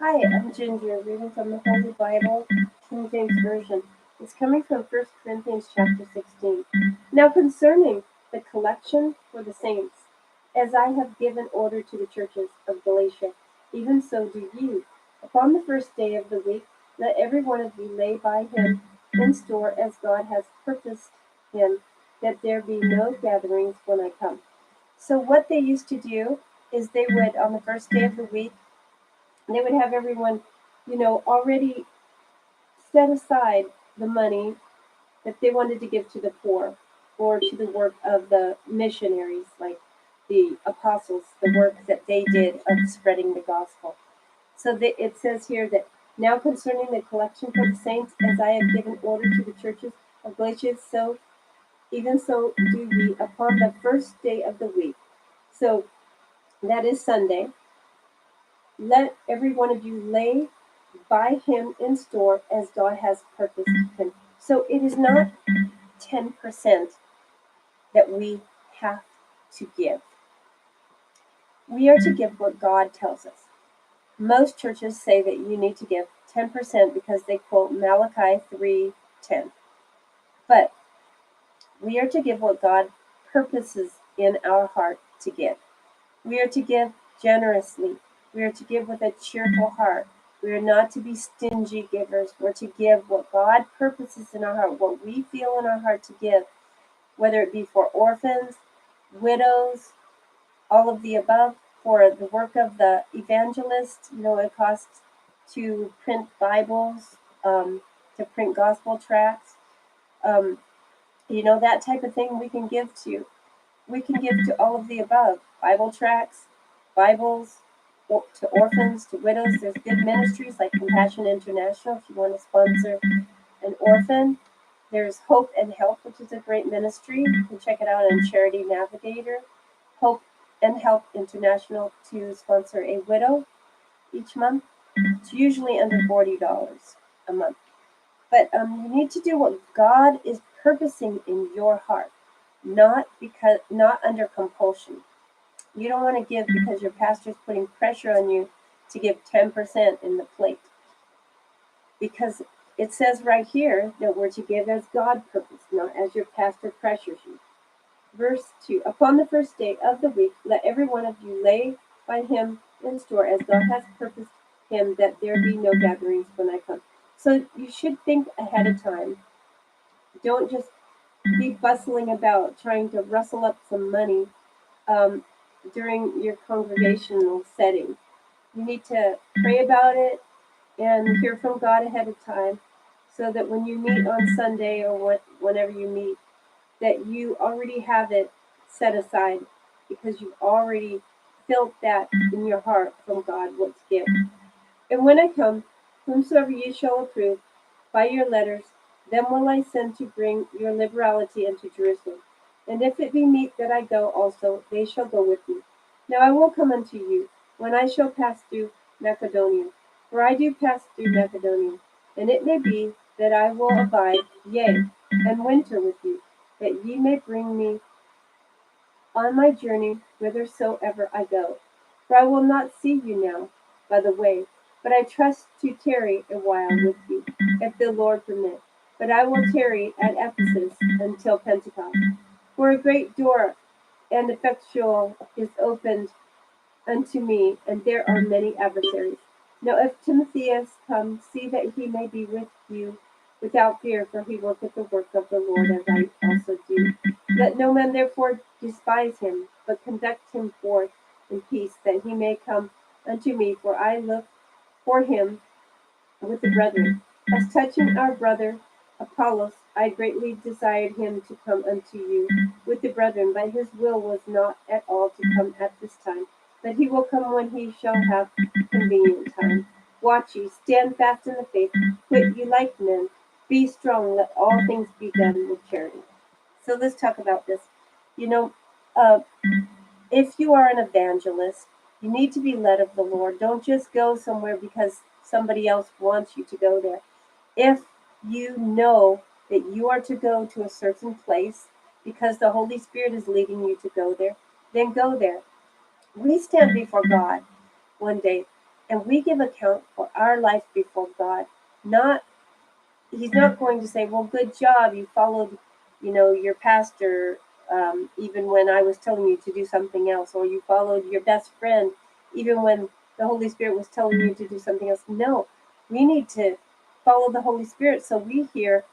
Hi, I'm Ginger, reading from the Holy Bible, King James Version. It's coming from 1 Corinthians chapter 16. Now concerning the collection for the saints, as I have given order to the churches of Galatia, even so do you. Upon the first day of the week, let every one of you lay by him in store as God has purposed him, that there be no gatherings when I come. So what they used to do is they would, on the first day of the week, they would have everyone, already set aside the money that they wanted to give to the poor or to the work of the missionaries, like the apostles, the work that they did of spreading the gospel. So it says here that now concerning the collection for the saints, as I have given order to the churches of Galatia, so even so do we upon the first day of the week. So that is Sunday. Let every one of you lay by him in store as God has purposed him. So it is not 10% that we have to give. We are to give what God tells us. Most churches say that you need to give 10% because they quote Malachi 3:10. But we are to give what God purposes in our heart to give. We are to give generously. We are to give with a cheerful heart. We are not to be stingy givers. We're to give what God purposes in our heart, what we feel in our heart to give, whether it be for orphans, widows, all of the above, for the work of the evangelist. It costs to print Bibles, to print gospel tracts, um, that type of thing we can give to. We can give to all of the above: Bible tracts, Bibles, to orphans, to widows. There's good ministries like Compassion International if you want to sponsor an orphan. There's Hope and Help, which is a great ministry. You can check it out on Charity Navigator. Hope and Help International to sponsor a widow each month. It's usually under $40 a month. But you need to do what God is purposing in your heart, not under compulsion. You don't want to give because your pastor's putting pressure on you to give 10% in the plate. Because it says right here that we're to give as God purposed, not as your pastor pressures you. Verse 2, upon the first day of the week, let every one of you lay by him in store as God has purposed him, that there be no gatherings when I come. So you should think ahead of time. Don't just be bustling about trying to rustle up some money um, during your congregational setting. You need to pray about it and hear from God ahead of time, so that when you meet on Sunday or whenever you meet, that you already have it set aside because you've already felt that in your heart from God what to give. And when I come, whomsoever ye shall approve by your letters, them will I send to bring your liberality unto Jerusalem. And if it be meet that I go also, they shall go with me. Now I will come unto you when I shall pass through Macedonia. For I do pass through Macedonia. And it may be that I will abide, yea, and winter with you, that ye may bring me on my journey whithersoever I go. For I will not see you now by the way, but I trust to tarry a while with you, if the Lord permit. But I will tarry at Ephesus until Pentecost. For a great door and effectual is opened unto me, and there are many adversaries. Now if Timotheus come, see that he may be with you without fear, for he worketh the work of the Lord, as I also do. Let no man therefore despise him, but conduct him forth in peace, that he may come unto me, for I look for him with the brethren. As touching our brother Apollos, I greatly desired him to come unto you with the brethren, but his will was not at all to come at this time, but he will come when he shall have convenient time. Watch ye, stand fast in the faith, quit ye like men, be strong, let all things be done with charity. So let's talk about this. You know, uh, if you are an evangelist, you need to be led of the Lord. Don't just go somewhere because somebody else wants you to go there. If you know that you are to go to a certain place because the Holy Spirit is leading you to go there, then go there. We stand before God one day, And we give account for our life before God. Not He's not going to say, well, good job, you followed, your pastor, even when I was telling you to do something else, or you followed your best friend, even when the Holy Spirit was telling you to do something else. No, we need to follow the Holy Spirit. So we hear,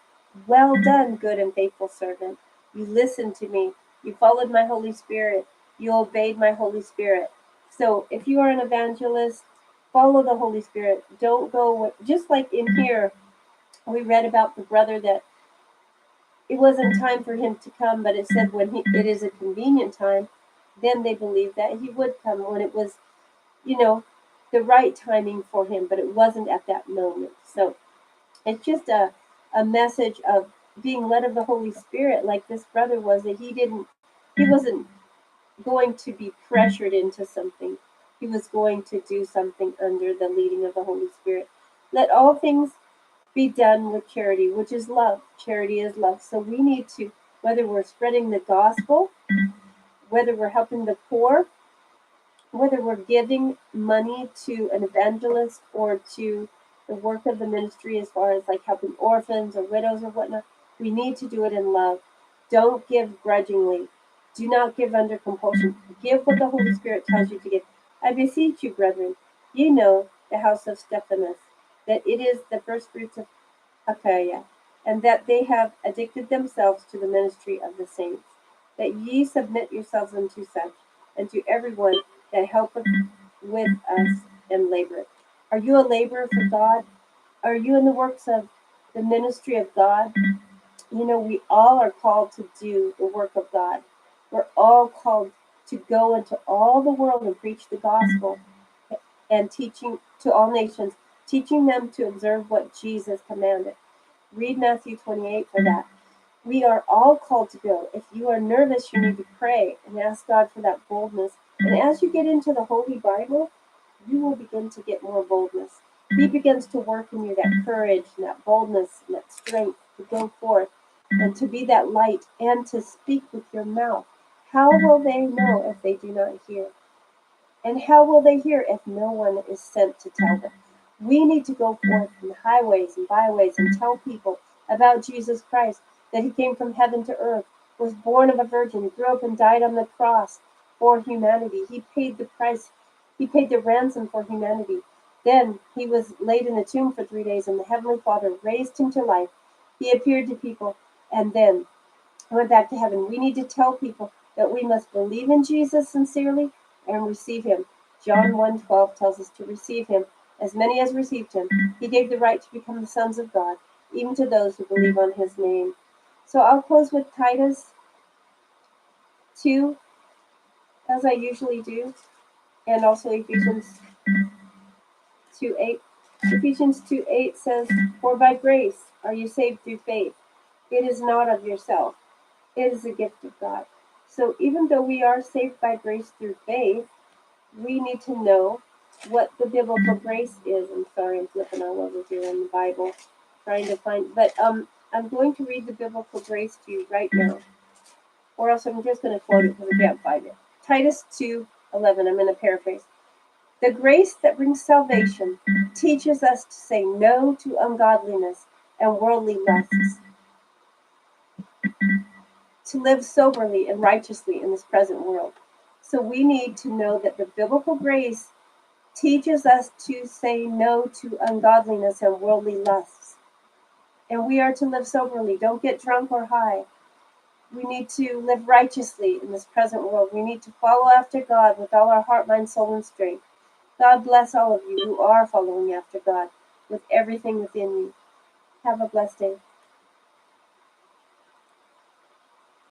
well done, good and faithful servant. You listened to me. You followed my Holy Spirit. You obeyed my Holy Spirit. So if you are an evangelist, follow the Holy Spirit. Don't go, just like in here, we read about the brother that it wasn't time for him to come, but it said when it is a convenient time, then they believed that he would come when it was, you know, the right timing for him, but it wasn't at that moment. So it's just a message of being led of the Holy Spirit, like this brother was, that he wasn't going to be pressured into something. He was going to do something under the leading of the Holy Spirit. Let all things be done with charity, which is love. Charity is love. So we need to, whether we're spreading the gospel, whether we're helping the poor, whether we're giving money to an evangelist or to the work of the ministry as far as like helping orphans or widows or whatnot, we need to do it in love. Don't give grudgingly. Do not give under compulsion. Give what the Holy Spirit tells you to give. I beseech you, brethren, ye know the house of Stephanus, that it is the first fruits of Achaia, and that they have addicted themselves to the ministry of the saints, that ye submit yourselves unto such, and to every one that helpeth with us and laboreth. Are you a laborer for God? Are you in the works of the ministry of God? We all are called to do the work of God. We're all called to go into all the world and preach the gospel and teaching to all nations, teaching them to observe what Jesus commanded. Read Matthew 28 for that. We are all called to go. If you are nervous, you need to pray and ask God for that boldness. And as you get into the Holy Bible, you will begin to get more boldness. He begins to work in you that courage and that boldness and that strength to go forth and to be that light and to speak with your mouth. How will they know if they do not hear? And how will they hear if no one is sent to tell them? We need to go forth in the highways and byways and tell people about Jesus Christ, that he came from heaven to earth, was born of a virgin, grew up and died on the cross for humanity. He paid the price. He paid the ransom for humanity. Then he was laid in the tomb for 3 days, and the Heavenly Father raised him to life. He appeared to people, and then went back to heaven. We need to tell people that we must believe in Jesus sincerely and receive him. John 1:12 tells us to receive him. As many as received him, he gave the right to become the sons of God, even to those who believe on his name. So I'll close with Titus 2, as I usually do, and also Ephesians 2:8. Ephesians 2:8 says, "For by grace are you saved through faith. It is not of yourself. It is a gift of God." So even though we are saved by grace through faith, we need to know what the biblical grace is. I'm sorry, I'm flipping all over here in the Bible, trying to find, but I'm going to read the biblical grace to you right now, or else I'm just going to quote it because I can't find it. Titus 2:11. I'm going to paraphrase. "The grace that brings salvation teaches us to say no to ungodliness and worldly lusts, to live soberly and righteously in this present world." So we need to know that the biblical grace teaches us to say no to ungodliness and worldly lusts. And we are to live soberly. Don't get drunk or high. We need to live righteously in this present world. We need to follow after God with all our heart, mind, soul, and strength. God bless all of you who are following after God with everything within you. Have a blessed day.